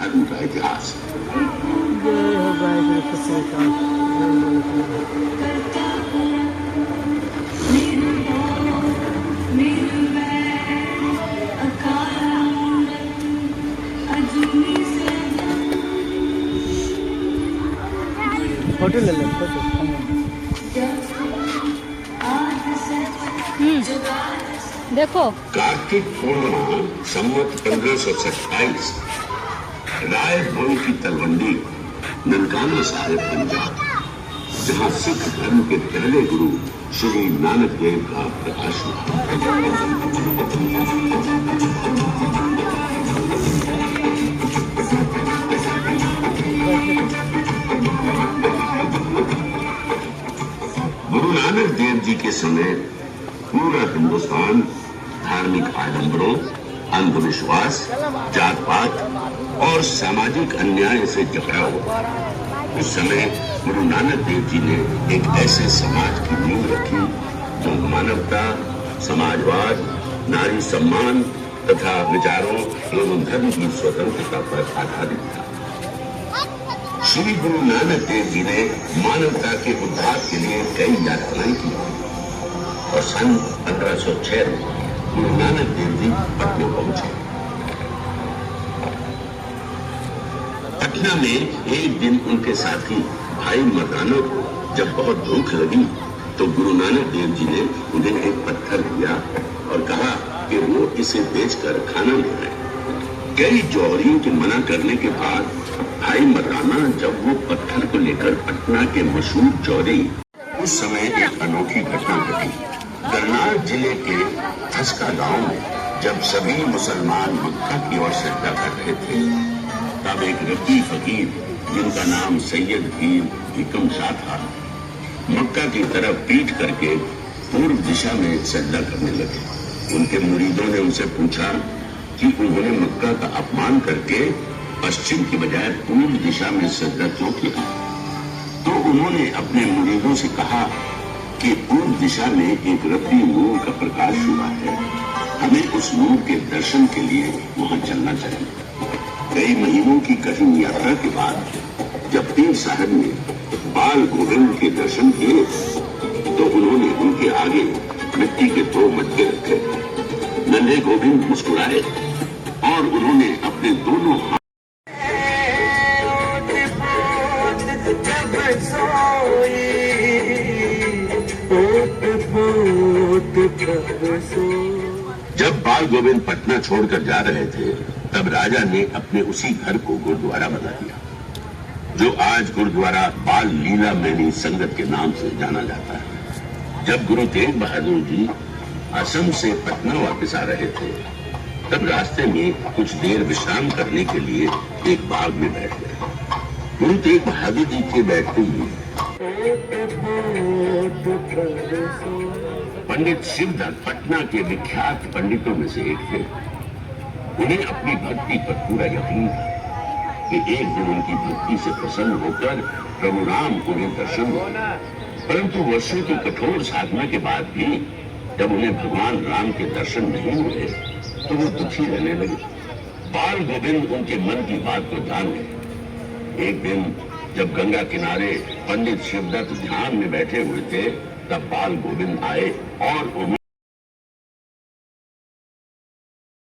धर्म का इतिहास। फोटो ले लो फोटो। देखो कार्तिक पूर्णिमा संवत 1527 राय भोई की तलवंडी ननकाना साहिब पंजाब, जहां सिख धर्म के पहले गुरु श्री नानक देव का प्रकाश हुआ। गुरु नानक देव जी के समय पूरा हिंदुस्तान धार्मिक आडंबरों, अंधविश्वास, जात पात और सामाजिक अन्याय से जकड़ा हुआ। उस समय गुरु नानक देव जी ने एक ऐसे समाज की नींव रखी जो मानवता, समाजवाद, नारी सम्मान तथा विचारों एवं धर्म की स्वतंत्रता पर आधारित था। श्री गुरु नानक देव जी ने मानवता के उद्धार के लिए कई यात्राएं की और सन 1506 में गुरु नानक देव जी पटना पहुंचे। पटना में एक दिन उनके साथी भाई मर्दाना को जब बहुत भूख लगी तो गुरु नानक देव जी ने उन्हें एक पत्थर दिया और कहा कि वो इसे बेचकर खाना ले आए। कई जौहरियों के मना करने के बाद भाई मर्दाना जब वो पत्थर को लेकर पटना के मशहूर जौहरी, उस समय एक अनोखी घटना घटी। करनाल जिले के थसका गांव में जब सभी मुसलमान मक्का की ओर सजदा कर रहे थे, तब एक रब्बी फकीर जिनका नाम सैयद पीर हिकम शाह था, मक्का की तरफ पीठ करके पूर्व दिशा में सजदा करने लगे। उनके मुरीदों ने उनसे पूछा कि उन्होंने मक्का का अपमान करके पश्चिम की बजाय पूर्व दिशा में सजदा क्यों किया। तो उन्होंने अपने मुरीदों से कहा कि पूर्व दिशा में एक रब्बी नूर का प्रकाश हुआ है, हमें उस नूर के दर्शन के लिए वहां चलना चाहिए। कई महीनों की कठिन यात्रा के बाद जब पीर साहब ने बाल गोविंद के दर्शन किए तो उन्होंने उनके आगे मिट्टी के 2 मटके रखे। नन्हे गोविंद मुस्कुराए और उन्होंने अपने दोनों हाथ जब बाल गोविंद पटना छोड़कर जा रहे थे तब राजा ने अपने उसी घर को गुरुद्वारा बना दिया, जो आज गुरुद्वारा बाल लीला मैनी संगत के नाम से जाना जाता है। जब गुरु तेग बहादुर जी असम से पटना वापस आ रहे थे तब रास्ते में कुछ देर विश्राम करने के लिए एक बाग में बैठ गए। गुरु तेग बहादुर जी के बैठते ही पंडित शिवदत्त पटना के विख्यात पंडितों में से एक थे। उन्हें अपनी भक्ति पर पूरा यकीन था कि एक दिन उनकी भक्ति से प्रसन्न होकर प्रभु राम उन्हें दर्शन देंगे। परंतु वर्षों की कठोर साधना के बाद भी जब उन्हें भगवान राम के दर्शन नहीं हुए तो वो दुखी रहने लगे। बाल गोविंद उनके मन की बात को जान गए। एक दिन जब गंगा किनारे पंडित शिवदत्त ध्यान में बैठे हुए थे तब बाल गोविंद आए और उन्हें